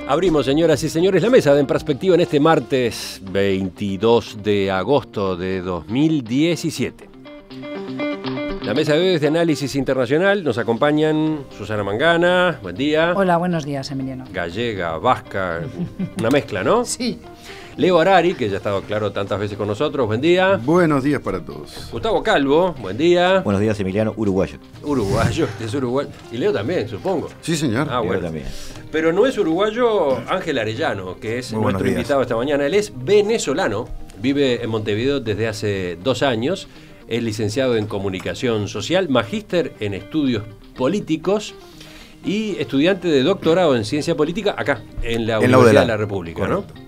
Abrimos, señoras y señores, la mesa de En Perspectiva en este martes 22 de agosto de 2017. La mesa de hoy es de análisis internacional. Nos acompañan Susana Mangana, buen día. Hola, buenos días, Emiliano. Gallega, vasca, una mezcla, ¿no? Sí. Leo Harari, que ya ha estado claro tantas veces con nosotros, buen día. Buenos días para todos. Gustavo Calvo, buen día. Buenos días, Emiliano, uruguayo. Uruguayo, es uruguayo. Y Leo también, supongo. Sí, señor. Ah, bueno. Leo también. Pero no es uruguayo Ángel Arellano, que es Muy buenos nuestro días. invitado esta mañana. Él es venezolano, vive en Montevideo desde hace 2 años, es licenciado en Comunicación Social, magíster en Estudios Políticos y estudiante de doctorado en Ciencia Política acá, en la Universidad de la República, correcto. ¿no?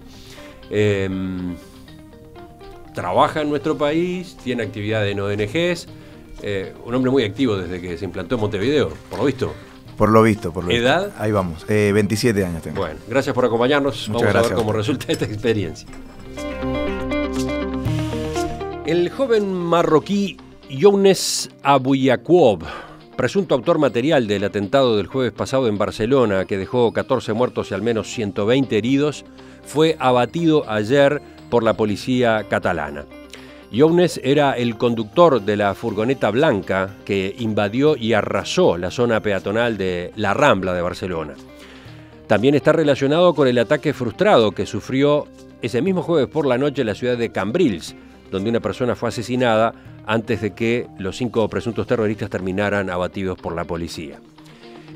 Trabaja en nuestro país, tiene actividad en ONGs, un hombre muy activo desde que se implantó en Montevideo, por lo visto. Por lo visto. ¿Edad? Ahí vamos, 27 años tengo. Bueno, gracias por acompañarnos. Vamos a gracias ver a cómo usted. resulta esta experiencia. El joven marroquí Younes Abouyaquoub, presunto autor material del atentado del jueves pasado en Barcelona, que dejó 14 muertos y al menos 120 heridos, fue abatido ayer por la policía catalana. Younes era el conductor de la furgoneta blanca que invadió y arrasó la zona peatonal de la Rambla de Barcelona. También está relacionado con el ataque frustrado que sufrió ese mismo jueves por la noche en la ciudad de Cambrils, donde una persona fue asesinada antes de que los 5 presuntos terroristas terminaran abatidos por la policía.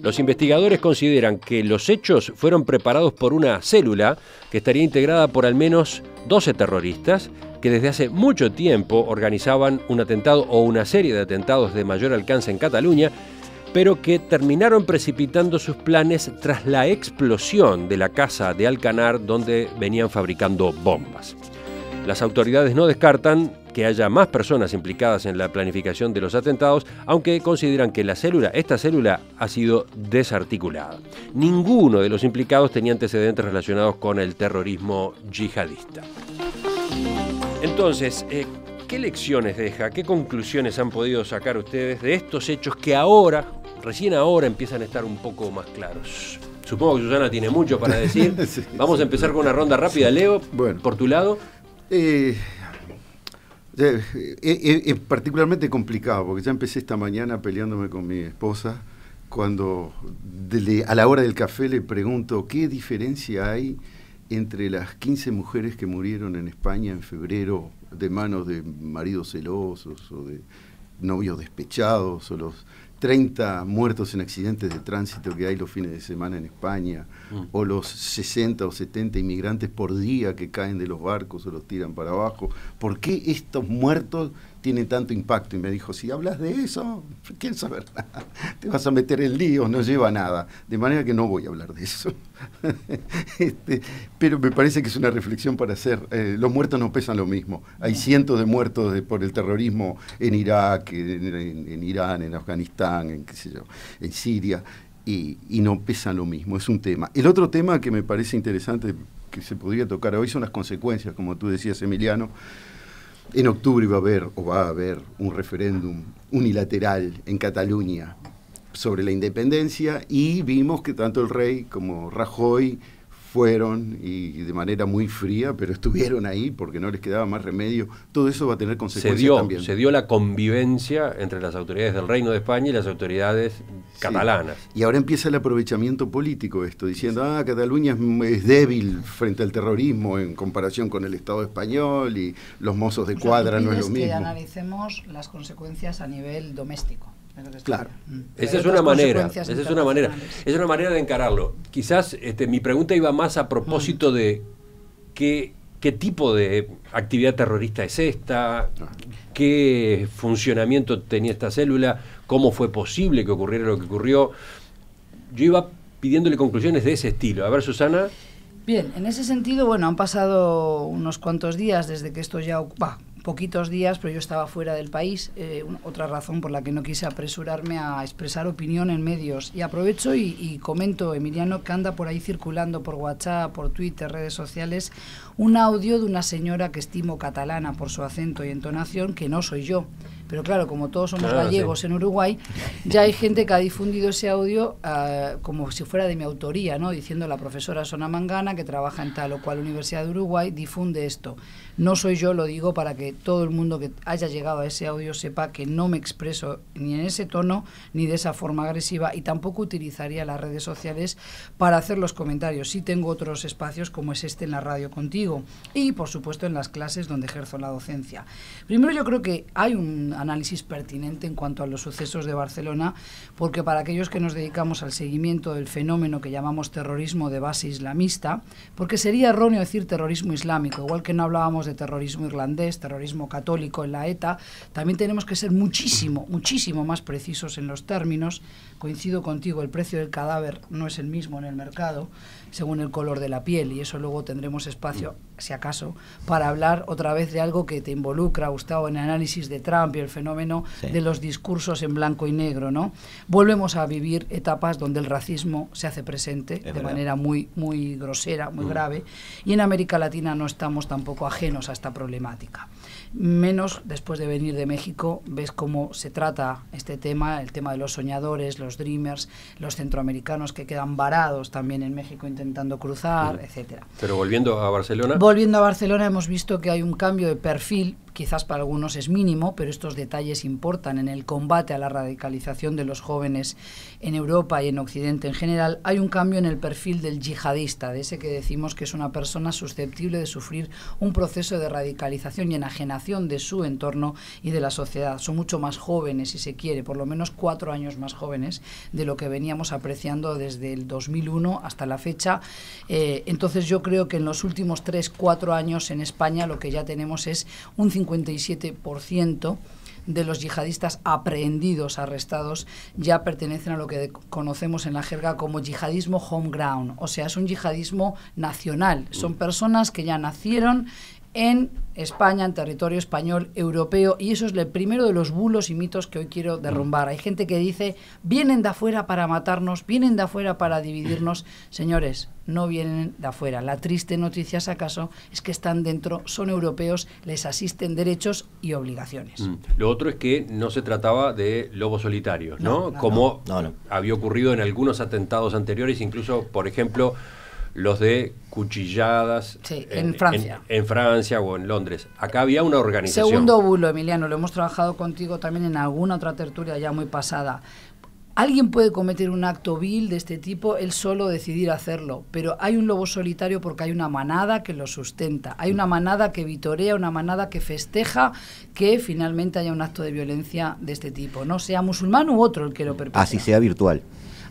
Los investigadores consideran que los hechos fueron preparados por una célula que estaría integrada por al menos 12 terroristas que desde hace mucho tiempo organizaban un atentado o una serie de atentados de mayor alcance en Cataluña, pero que terminaron precipitando sus planes tras la explosión de la casa de Alcanar donde venían fabricando bombas. Las autoridades no descartan que haya más personas implicadas en la planificación de los atentados, aunque consideran que esta célula ha sido desarticulada. Ninguno de los implicados tenía antecedentes relacionados con el terrorismo yihadista. Entonces, ¿qué lecciones deja, qué conclusiones han podido sacar ustedes de estos hechos que recién ahora empiezan a estar un poco más claros? Supongo que Susana tiene mucho para decir. Sí, Vamos a empezar con una ronda rápida. Leo, Bueno. por tu lado. Es particularmente complicado porque ya empecé esta mañana peleándome con mi esposa cuando a la hora del café le pregunto qué diferencia hay entre las 15 mujeres que murieron en España en febrero de manos de maridos celosos o de novios despechados, o los 30 muertos en accidentes de tránsito que hay los fines de semana en España, o los 60 o 70 inmigrantes por día que caen de los barcos o los tiran para abajo. ¿Por qué estos muertos tienen tanto impacto? Y me dijo, si hablas de eso, ¿quién sabe nada? Te vas a meter en líos, no lleva a nada. De manera que no voy a hablar de eso. Pero me parece que es una reflexión para hacer. Los muertos no pesan lo mismo. Hay cientos de muertos por el terrorismo en Irak, en Irán, en Afganistán, en Siria, y no pesan lo mismo. Es un tema. El otro tema que me parece interesante que se podría tocar hoy son las consecuencias, como tú decías, Emiliano. En octubre va a haber un referéndum unilateral en Cataluña sobre la independencia, y vimos que tanto el rey como Rajoy fueron, y de manera muy fría, pero estuvieron ahí porque no les quedaba más remedio. Todo eso va a tener consecuencias también. Se dio la convivencia entre las autoridades del Reino de España y las autoridades catalanas. Sí. Y ahora empieza el aprovechamiento político esto, diciendo, Cataluña es débil frente al terrorismo en comparación con el Estado español, y los mozos de cuadra no es lo mismo. Que analicemos las consecuencias a nivel doméstico. Claro. Esa es una manera, es una manera de encararlo. Quizás mi pregunta iba más a propósito de qué tipo de actividad terrorista es esta, qué funcionamiento tenía esta célula, cómo fue posible que ocurriera lo que ocurrió. Yo iba pidiéndole conclusiones de ese estilo. A ver, Susana. Bien, en ese sentido, bueno, han pasado unos cuantos días desde que esto ya ocupa. Poquitos días, pero yo estaba fuera del país, otra razón por la que no quise apresurarme a expresar opinión en medios. Y aprovecho y comento, Emiliano, que anda por ahí circulando por WhatsApp, por Twitter, redes sociales, un audio de una señora que estimo catalana por su acento y entonación, que no soy yo, pero claro, como todos somos gallegos en Uruguay, ya hay gente que ha difundido ese audio como si fuera de mi autoría, ¿no? Diciendo la profesora Sona Mangana, que trabaja en tal o cual Universidad de Uruguay, difunde esto. No soy yo, lo digo para que todo el mundo que haya llegado a ese audio sepa que no me expreso ni en ese tono ni de esa forma agresiva, y tampoco utilizaría las redes sociales para hacer los comentarios. Sí tengo otros espacios como es este en la radio contigo y por supuesto en las clases donde ejerzo la docencia. Primero, yo creo que hay un análisis pertinente en cuanto a los sucesos de Barcelona, porque para aquellos que nos dedicamos al seguimiento del fenómeno que llamamos terrorismo de base islamista, porque sería erróneo decir terrorismo islámico, igual que no hablábamos de terrorismo irlandés, terrorismo católico en la ETA, también tenemos que ser muchísimo más precisos en los términos. Coincido contigo, el precio del cadáver no es el mismo en el mercado según el color de la piel, y eso luego tendremos espacio, si acaso, para hablar otra vez de algo que te involucra, Gustavo, en el análisis de Trump y el fenómeno de los discursos en blanco y negro, ¿no? Volvemos a vivir etapas donde el racismo se hace presente de manera muy grosera, muy grave, y en América Latina no estamos tampoco ajenos a esta problemática. Menos después de venir de México, ves cómo se trata este tema, el tema de los soñadores, los dreamers, los centroamericanos que quedan varados también en México intentando cruzar, etcétera. Pero volviendo a Barcelona. Volviendo a Barcelona, hemos visto que hay un cambio de perfil, quizás para algunos es mínimo, pero estos detalles importan en el combate a la radicalización de los jóvenes en Europa y en Occidente en general. Hay un cambio en el perfil del yihadista, de ese que decimos que es una persona susceptible de sufrir un proceso de radicalización y enajenación de su entorno y de la sociedad. Son mucho más jóvenes, si se quiere, por lo menos 4 años más jóvenes de lo que veníamos apreciando desde el 2001 hasta la fecha. Entonces yo creo que en los últimos 3-4 años en España lo que ya tenemos es un 57% de los yihadistas aprehendidos, arrestados, ya pertenecen a lo que conocemos en la jerga como yihadismo home ground, o sea, es un yihadismo nacional, son personas que ya nacieron en España, en territorio español, europeo, y eso es el primero de los bulos y mitos que hoy quiero derrumbar. Hay gente que dice, vienen de afuera para matarnos, vienen de afuera para dividirnos. Señores, no vienen de afuera. La triste noticia, si acaso, es que están dentro, son europeos, les asisten derechos y obligaciones. Lo otro es que no se trataba de lobos solitarios, ¿no? Como había ocurrido en algunos atentados anteriores, incluso, por ejemplo, los de cuchilladas en Francia. En Francia o en Londres. Acá había una organización. Segundo bulo, Emiliano, lo hemos trabajado contigo también en alguna otra tertulia ya muy pasada. Alguien puede cometer un acto vil de este tipo, él solo decidir hacerlo, pero hay un lobo solitario porque hay una manada que lo sustenta, hay una manada que vitorea, una manada que festeja que finalmente haya un acto de violencia de este tipo, no sea musulmán u otro el que lo perpetra. Así sea virtual.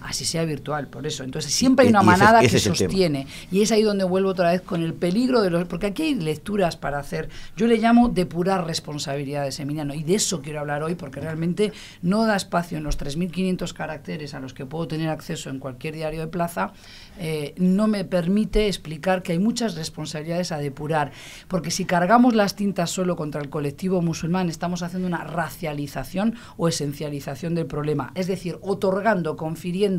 Así sea virtual, por eso. Entonces siempre hay una manada que sostiene, y es ahí donde vuelvo otra vez con el peligro de los... Porque aquí hay lecturas para hacer, yo le llamo depurar responsabilidades, Emiliano, y de eso quiero hablar hoy, porque realmente no da espacio en los 3.500 caracteres a los que puedo tener acceso en cualquier diario de plaza, no me permite explicar que hay muchas responsabilidades a depurar, porque si cargamos las tintas solo contra el colectivo musulmán, estamos haciendo una racialización o esencialización del problema, es decir, otorgando, confiriendo,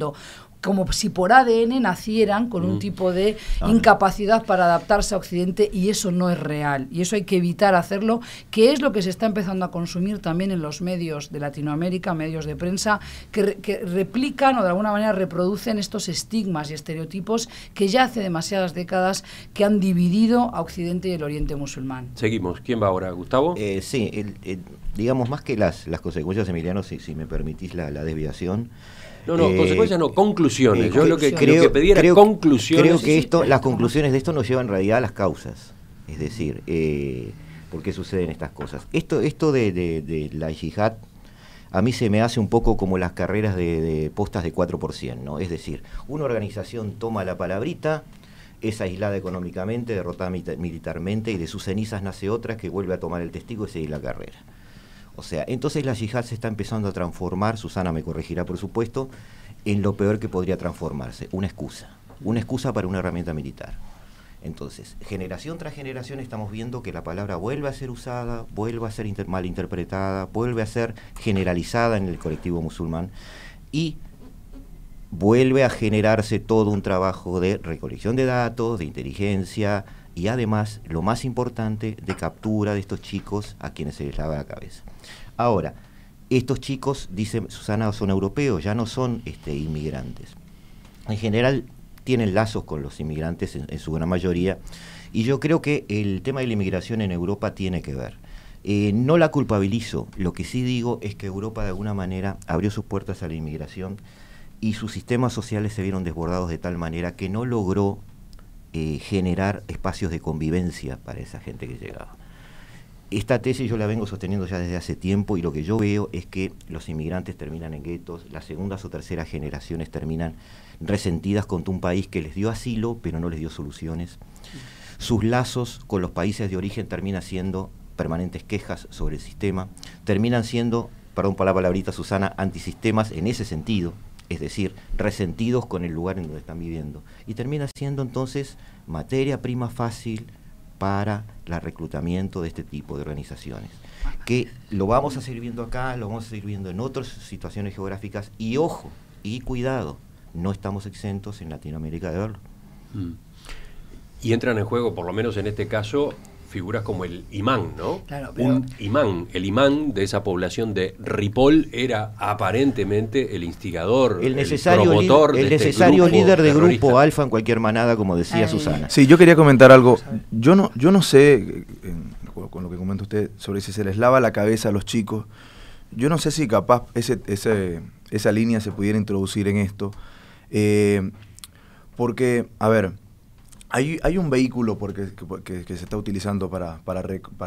como si por ADN nacieran con un tipo de incapacidad para adaptarse a Occidente, y eso no es real, y eso hay que evitar hacerlo, que es lo que se está empezando a consumir también en los medios de Latinoamérica, medios de prensa, que replican o de alguna manera reproducen estos estigmas y estereotipos que ya hace demasiadas décadas que han dividido a Occidente y el Oriente musulmán. Seguimos. ¿Quién va ahora? ¿Gustavo? Sí, digamos más que las consecuencias, Emiliano, si me permitís la desviación. No, consecuencias no, conclusiones. Yo lo que pedía era conclusiones. Creo que las conclusiones de esto nos llevan en realidad a las causas. Es decir, ¿por qué suceden estas cosas? Esto de la yihad, a mí se me hace un poco como las carreras de postas de 4%, ¿no? Es decir, una organización toma la palabrita, es aislada económicamente, derrotada militarmente, y de sus cenizas nace otra que vuelve a tomar el testigo y seguir la carrera. O sea, entonces la yihad se está empezando a transformar, Susana me corregirá por supuesto, en lo peor que podría transformarse, una excusa para una herramienta militar. Entonces, generación tras generación estamos viendo que la palabra vuelve a ser usada, vuelve a ser malinterpretada, vuelve a ser generalizada en el colectivo musulmán, y vuelve a generarse todo un trabajo de recolección de datos, de inteligencia, y además, lo más importante, de captura de estos chicos a quienes se les lava la cabeza. Ahora, estos chicos, dice Susana, son europeos, ya no son inmigrantes. En general tienen lazos con los inmigrantes en su gran mayoría, y yo creo que el tema de la inmigración en Europa tiene que ver. No la culpabilizo, lo que sí digo es que Europa de alguna manera abrió sus puertas a la inmigración y sus sistemas sociales se vieron desbordados de tal manera que no logró generar espacios de convivencia para esa gente que llegaba. Esta tesis yo la vengo sosteniendo ya desde hace tiempo, y lo que yo veo es que los inmigrantes terminan en guetos, las segundas o terceras generaciones terminan resentidas contra un país que les dio asilo pero no les dio soluciones. Sus lazos con los países de origen terminan siendo permanentes quejas sobre el sistema, terminan siendo, perdón por la palabrita Susana, antisistemas en ese sentido, es decir, resentidos con el lugar en donde están viviendo, y termina siendo entonces materia prima fácil para el reclutamiento de este tipo de organizaciones, que lo vamos a seguir viendo acá, lo vamos a seguir viendo en otras situaciones geográficas, y ojo, y cuidado, no estamos exentos en Latinoamérica de verlo. Y entran en juego, por lo menos en este caso, figuras como el imán, ¿no? Claro, pero... Un imán. El imán de esa población de Ripoll era aparentemente el instigador, el necesario líder de grupo alfa en cualquier manada, como decía Susana. Sí, yo quería comentar algo. Yo no sé, con lo que comenta usted, sobre si se les lava la cabeza a los chicos. Yo no sé si capaz esa línea se pudiera introducir en esto. Porque, a ver... Hay un vehículo que se está utilizando para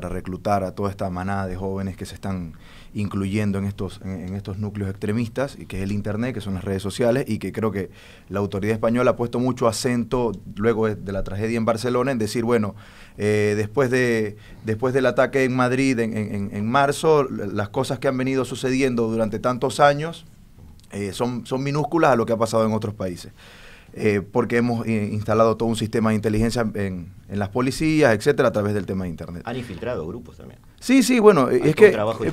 reclutar a toda esta manada de jóvenes que se están incluyendo en estos núcleos extremistas, y que es el Internet, que son las redes sociales, y que creo que la autoridad española ha puesto mucho acento luego de la tragedia en Barcelona en decir, bueno, después del ataque en Madrid en marzo, las cosas que han venido sucediendo durante tantos años son minúsculas a lo que ha pasado en otros países. Porque hemos instalado todo un sistema de inteligencia en las policías, etcétera, a través del tema de Internet. Han infiltrado grupos también. Sí, bueno,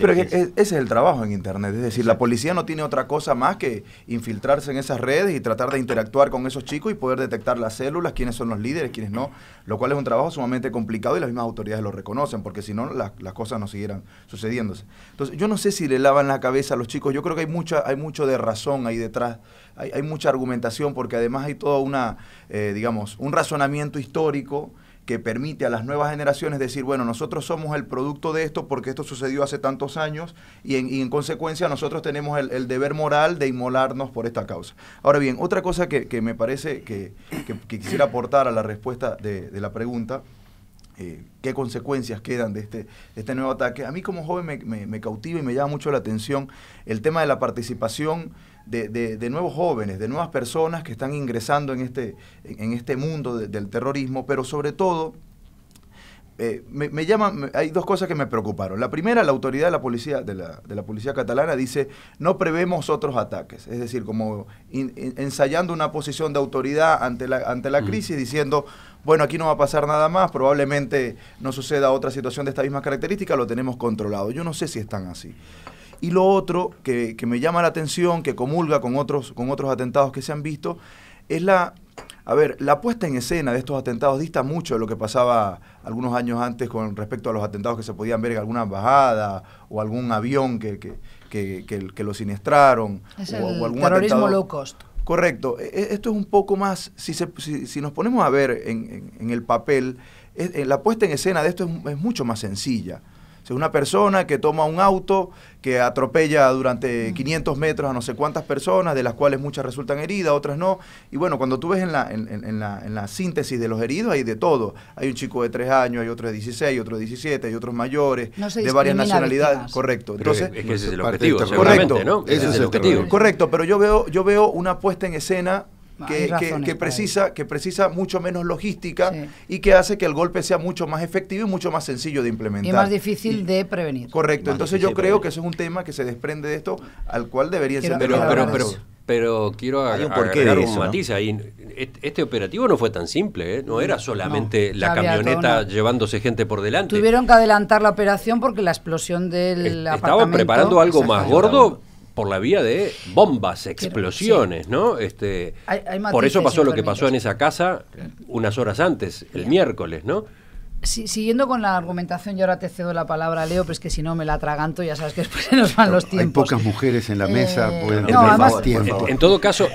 pero ese es el trabajo en Internet, es decir, la policía no tiene otra cosa más que infiltrarse en esas redes y tratar de interactuar con esos chicos y poder detectar las células, quiénes son los líderes, quiénes no, lo cual es un trabajo sumamente complicado y las mismas autoridades lo reconocen, porque si no las cosas no siguieran sucediéndose. Entonces, yo no sé si le lavan la cabeza a los chicos, yo creo que hay mucho de razón ahí detrás, hay mucha argumentación, porque además hay todo un razonamiento histórico que permite a las nuevas generaciones decir, bueno, nosotros somos el producto de esto porque esto sucedió hace tantos años y en consecuencia nosotros tenemos el deber moral de inmolarnos por esta causa. Ahora bien, otra cosa que me parece que quisiera aportar a la respuesta de la pregunta, qué consecuencias quedan de este nuevo ataque. A mí como joven me cautiva y me llama mucho la atención el tema de la participación de nuevos jóvenes, de nuevas personas que están ingresando en este mundo del terrorismo, pero sobre todo hay dos cosas que me preocuparon. La primera, la autoridad de la policía catalana dice, no prevemos otros ataques, es decir, como ensayando una posición de autoridad ante la crisis, diciendo, bueno, aquí no va a pasar nada más, probablemente no suceda otra situación de esta misma característica, lo tenemos controlado. Yo no sé si están así. Y lo otro que me llama la atención, que comulga con otros atentados que se han visto, es la puesta en escena de estos atentados dista mucho de lo que pasaba algunos años antes con respecto a los atentados que se podían ver en alguna embajada o algún avión que lo siniestraron. Es o algún terrorismo atentado low cost. Correcto. Esto es un poco más, si nos ponemos a ver en el papel, la puesta en escena de esto es mucho más sencilla. O sea, una persona que toma un auto, que atropella durante 500 metros a no sé cuántas personas, de las cuales muchas resultan heridas, otras no. Y bueno, cuando tú ves en la síntesis de los heridos, hay de todo. Hay un chico de 3 años, hay otro de 16, otro de 17, hay otros mayores, de varias nacionalidades. Víctimas. Correcto. Pero entonces, es que ese es el objetivo, correcto, ¿no? Ese es el objetivo. Correcto, pero yo veo una puesta en escena que precisa mucho menos logística, sí, y que hace que el golpe sea mucho más efectivo y mucho más sencillo de implementar. Y más difícil de prevenir. Correcto, entonces yo creo que eso es un tema que se desprende de esto, al cual deberían ser... Pero quiero agregar un matiz ahí. Este operativo no fue tan simple, ¿eh? No era solamente la camioneta llevándose gente por delante. Tuvieron que adelantar la operación porque la explosión del apartamento... Estaban preparando algo más gordo por la vía de bombas, explosiones, sí, ¿no? Hay por eso pasó lo que pasó en esa casa unas horas antes, el miércoles, ¿no? Siguiendo con la argumentación, yo ahora te cedo la palabra, Leo, pero es que si no me la atraganto, ya sabes que después se nos van los tiempos. Hay pocas mujeres en la mesa, pueden tener más tiempo. En todo caso,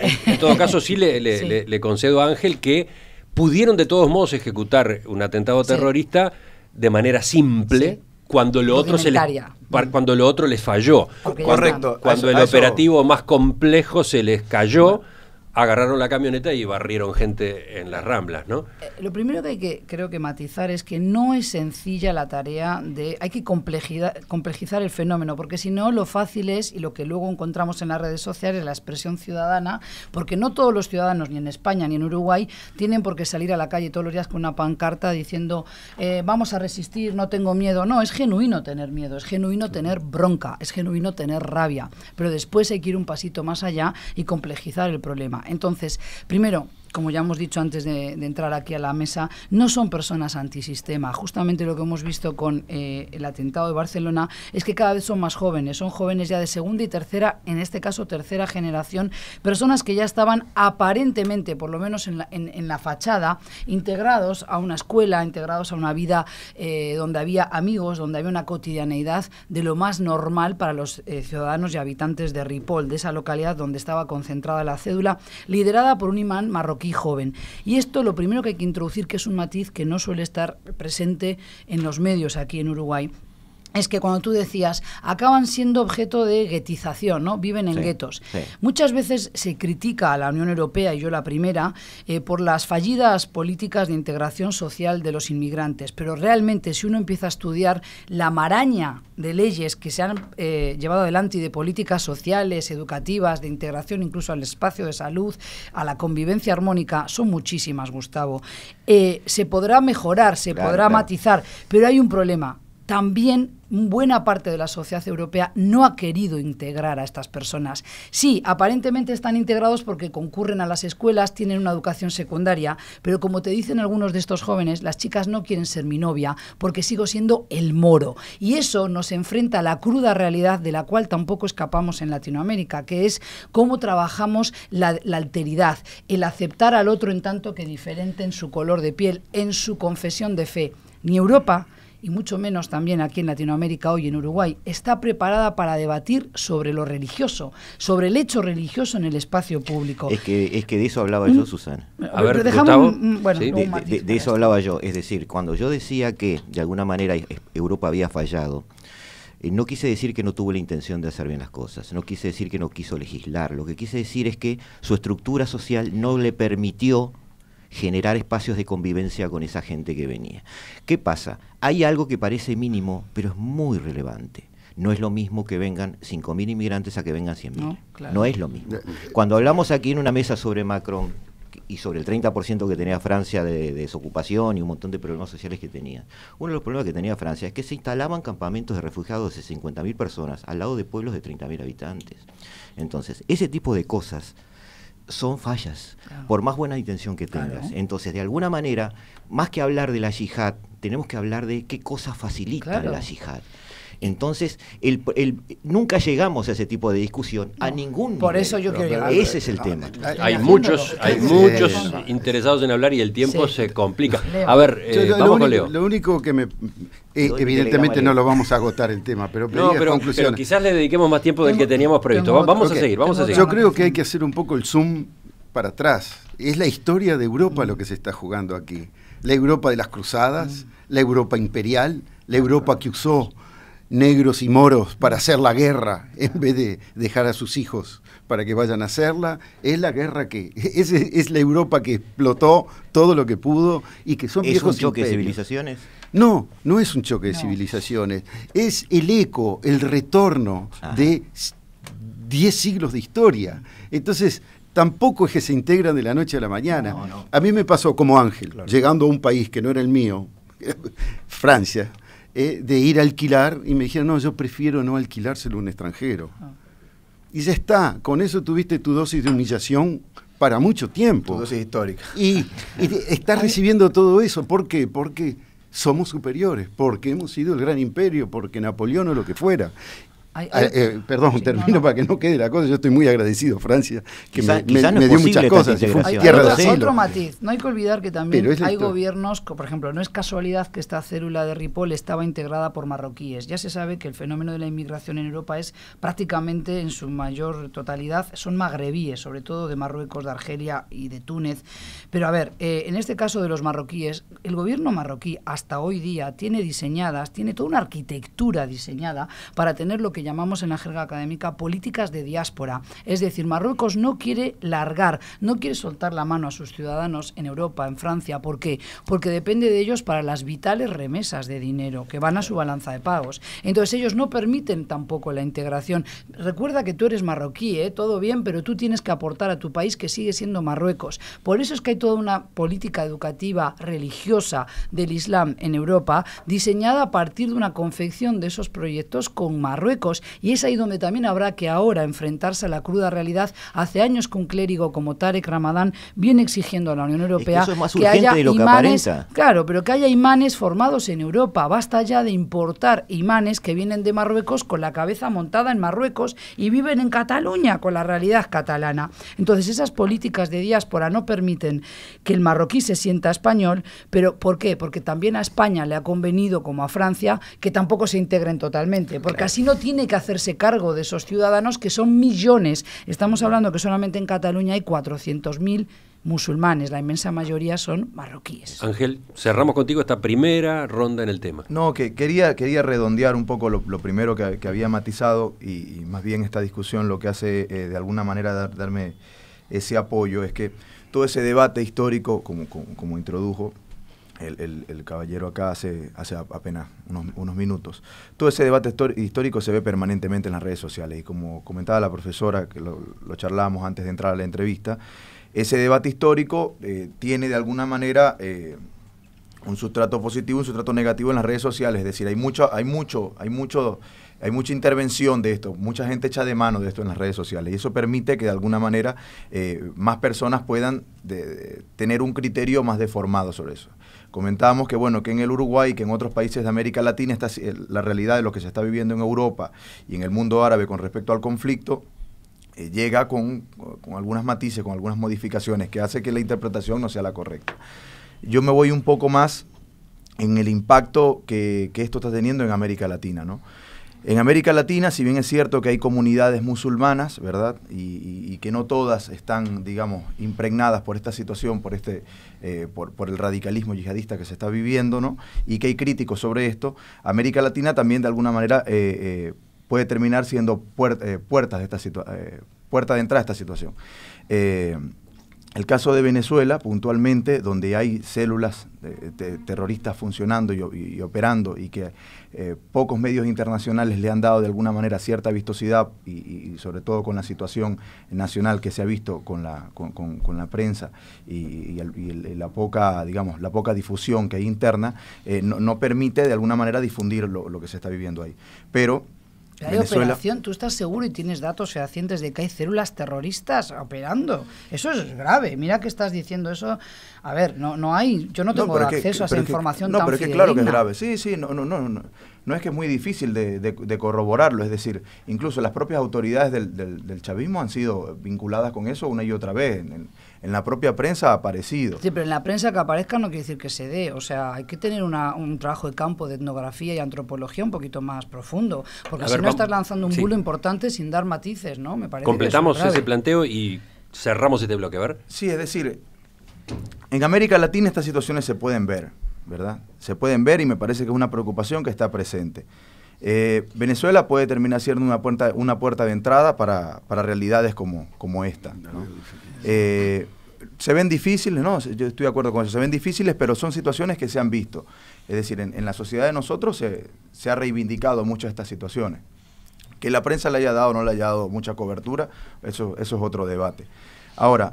sí le concedo a Ángel que pudieron de todos modos ejecutar un atentado terrorista de manera simple cuando lo otro les falló. Correcto. Cuando el operativo más complejo se les cayó, agarraron la camioneta y barrieron gente en las Ramblas, ¿no? Lo primero que creo que matizar es que no es sencilla la tarea hay que complejizar el fenómeno, porque si no, lo fácil es, y lo que luego encontramos en las redes sociales, la expresión ciudadana, porque no todos los ciudadanos, ni en España ni en Uruguay, tienen por qué salir a la calle todos los días con una pancarta diciendo vamos a resistir, no tengo miedo. No, es genuino tener miedo, es genuino tener bronca, es genuino tener rabia, pero después hay que ir un pasito más allá y complejizar el problema. Entonces, primero, como ya hemos dicho antes de entrar aquí a la mesa, no son personas antisistema. Justamente lo que hemos visto con el atentado de Barcelona es que cada vez son más jóvenes, son jóvenes ya de segunda y tercera, en este caso tercera generación, personas que ya estaban aparentemente, por lo menos en la fachada, integrados a una escuela, integrados a una vida donde había amigos, donde había una cotidianeidad de lo más normal para los ciudadanos y habitantes de Ripoll, de esa localidad donde estaba concentrada la cédula, liderada por un imán marroquí joven. Y esto lo primero que hay que introducir, que es un matiz que no suele estar presente en los medios aquí en Uruguay, es que cuando tú decías, acaban siendo objeto de guetización, ¿no? Viven en guetos. Sí. Muchas veces se critica a la Unión Europea, y yo la primera, por las fallidas políticas de integración social de los inmigrantes, pero realmente si uno empieza a estudiar la maraña de leyes que se han llevado adelante y de políticas sociales, educativas, de integración incluso al espacio de salud, a la convivencia armónica, son muchísimas, Gustavo. Se podrá mejorar, se podrá matizar, pero hay un problema. También buena parte de la sociedad europea no ha querido integrar a estas personas. Sí, aparentemente están integrados porque concurren a las escuelas, tienen una educación secundaria, pero como te dicen algunos de estos jóvenes, las chicas no quieren ser mi novia porque sigo siendo el moro. Y eso nos enfrenta a la cruda realidad de la cual tampoco escapamos en Latinoamérica, que es cómo trabajamos la alteridad, el aceptar al otro en tanto que diferente en su color de piel, en su confesión de fe. Ni Europa, y mucho menos también aquí en Latinoamérica, hoy en Uruguay, está preparada para debatir sobre lo religioso, sobre el hecho religioso en el espacio público. Es que de eso hablaba yo, Susana. A ver, Gustavo. ¿Sí? De eso hablaba yo. Es decir, cuando yo decía que de alguna manera Europa había fallado, no quise decir que no tuvo la intención de hacer bien las cosas, no quise decir que no quiso legislar. Lo que quise decir es que su estructura social no le permitió generar espacios de convivencia con esa gente que venía. ¿Qué pasa? Hay algo que parece mínimo, pero es muy relevante. No es lo mismo que vengan 5.000 inmigrantes a que vengan 100.000. No, claro. No es lo mismo. Cuando hablamos aquí en una mesa sobre Macron y sobre el 30% que tenía Francia de desocupación y un montón de problemas sociales que tenía, uno de los problemas que tenía Francia es que se instalaban campamentos de refugiados de 50.000 personas al lado de pueblos de 30.000 habitantes. Entonces, ese tipo de cosas son fallas, por más buena intención que tengas. Entonces, de alguna manera, más que hablar de la yihad, tenemos que hablar de qué cosas facilitan la yihad. Entonces, nunca llegamos a ese tipo de discusión, a ningún Por nivel. eso yo quiero llegar. Ese es el tema. Hay muchos interesados en hablar y el tiempo se complica. A ver, vamos con Leo. Lo único que me... evidentemente no lo vamos a agotar el tema, pero quizás le dediquemos más tiempo del que teníamos previsto. Vamos a seguir. Yo creo que hay que hacer un poco el zoom para atrás. Es la historia de Europa lo que se está jugando aquí. La Europa de las cruzadas, la Europa imperial, la Europa que usó negros y moros para hacer la guerra en vez de dejar a sus hijos para que vayan a hacerla. Es la guerra es la Europa que explotó todo lo que pudo y que son viejos ¿Es un choque de civilizaciones? No, no es un choque de civilizaciones. Es el eco, el retorno de 10 siglos de historia. Entonces, tampoco es que se integran de la noche a la mañana. No. A mí me pasó como Ángel, llegando a un país que no era el mío, Francia, de ir a alquilar, y me dijeron, no, yo prefiero no alquilárselo a un extranjero. Y ya está, con eso tuviste tu dosis de humillación para mucho tiempo. Tu dosis histórica. Y estás recibiendo todo eso, ¿por qué? Porque somos superiores, porque hemos sido el gran imperio, porque Napoleón o lo que fuera. Perdón, termino para que no quede la cosa. Yo estoy muy agradecido, Francia, que me dio muchas cosas. Otro matiz. No hay que olvidar que también hay gobiernos, por ejemplo, no es casualidad que esta célula de Ripoll estaba integrada por marroquíes. Ya se sabe que el fenómeno de la inmigración en Europa es prácticamente en su mayor totalidad, son magrebíes, sobre todo de Marruecos, de Argelia y de Túnez. Pero a ver, en este caso de los marroquíes, el gobierno marroquí hasta hoy día tiene toda una arquitectura diseñada para tener lo que llamamos en la jerga académica políticas de diáspora. Es decir, Marruecos no quiere no quiere soltar la mano a sus ciudadanos en Europa, en Francia. ¿Por qué? Porque depende de ellos para las vitales remesas de dinero que van a su balanza de pagos. Entonces ellos no permiten tampoco la integración. Recuerda que tú eres marroquí, todo bien, pero tú tienes que aportar a tu país, que sigue siendo Marruecos. Por eso es que hay toda una política educativa religiosa del Islam en Europa diseñada a partir de una confección de esos proyectos con Marruecos. Y es ahí donde también habrá que ahora enfrentarse a la cruda realidad. Hace años que un clérigo como Tarek Ramadán viene exigiendo a la Unión Europea que haya imanes, claro, pero que haya imanes formados en Europa. Basta ya de importar imanes que vienen de Marruecos con la cabeza montada en Marruecos y viven en Cataluña con la realidad catalana. Entonces esas políticas de diáspora no permiten que el marroquí se sienta español, pero ¿por qué? Porque también a España le ha convenido, como a Francia, que tampoco se integren totalmente, porque así no tiene que hacerse cargo de esos ciudadanos que son millones. Estamos hablando que solamente en Cataluña hay 400.000 musulmanes, la inmensa mayoría son marroquíes. Ángel, cerramos contigo esta primera ronda en el tema. No, que quería redondear un poco lo primero que había matizado y más bien esta discusión lo que hace de alguna manera darme ese apoyo es que todo ese debate histórico, como introdujo el caballero acá hace apenas unos minutos. Todo ese debate histórico se ve permanentemente en las redes sociales y como comentaba la profesora, que lo charlábamos antes de entrar a la entrevista, ese debate histórico tiene de alguna manera un sustrato positivo, un sustrato negativo en las redes sociales, es decir, hay mucha intervención de esto, mucha gente echa de mano de esto en las redes sociales y eso permite que de alguna manera más personas puedan tener un criterio más deformado sobre eso. Comentábamos que bueno, que en el Uruguay, que en otros países de América Latina, la realidad de lo que se está viviendo en Europa y en el mundo árabe con respecto al conflicto, llega con algunas matices, con algunas modificaciones que hace que la interpretación no sea la correcta. Yo me voy un poco más en el impacto que esto está teniendo en América Latina, ¿no? En América Latina, si bien es cierto que hay comunidades musulmanas, ¿verdad? Y que no todas están, digamos, impregnadas por esta situación, por el radicalismo yihadista que se está viviendo, ¿no? Y que hay críticos sobre esto, América Latina también de alguna manera puede terminar siendo puerta de entrada a esta situación. El caso de Venezuela, puntualmente, donde hay células terroristas funcionando y operando y que pocos medios internacionales le han dado de alguna manera cierta vistosidad y sobre todo con la situación nacional que se ha visto con la prensa y la poca, digamos, la poca difusión que hay interna, no permite de alguna manera difundir lo que se está viviendo ahí. Pero hay operación, ¿tú estás seguro y tienes datos fehacientes de que hay células terroristas operando? Eso es grave. Mira que estás diciendo eso. A ver, no hay, yo no tengo acceso a esa información tan fidedigna. No, pero es que claro que es grave. Sí, no es que es muy difícil de corroborarlo. Es decir, incluso las propias autoridades del chavismo han sido vinculadas con eso una y otra vez. En la propia prensa ha aparecido. Sí, pero en la prensa que aparezca no quiere decir que se dé. O sea, hay que tener un trabajo de campo de etnografía y antropología un poquito más profundo. Porque si no estás lanzando un bulo importante sin dar matices, ¿no? Me parece. Completamos ese planteo y cerramos este bloque, a ver. Sí, es decir, en América Latina estas situaciones se pueden ver, ¿verdad? Se pueden ver y me parece que es una preocupación que está presente. Venezuela puede terminar siendo una puerta de entrada para realidades como esta, ¿no? Se ven difíciles, ¿no? Yo estoy de acuerdo con eso, se ven difíciles, pero son situaciones que se han visto. Es decir, en la sociedad de nosotros se ha reivindicado muchas de estas situaciones. Que la prensa le haya dado o no le haya dado mucha cobertura, eso es otro debate. Ahora,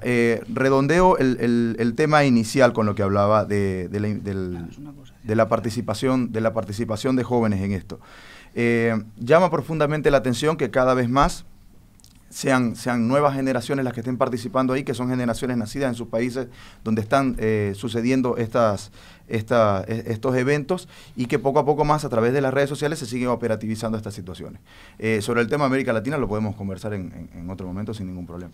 redondeo el tema inicial con lo que hablaba de la participación de jóvenes en esto. Llama profundamente la atención que cada vez más sean nuevas generaciones las que estén participando ahí, que son generaciones nacidas en sus países donde están sucediendo estos eventos, y que poco a poco más a través de las redes sociales se siguen operativizando estas situaciones. Sobre el tema de América Latina lo podemos conversar en otro momento sin ningún problema.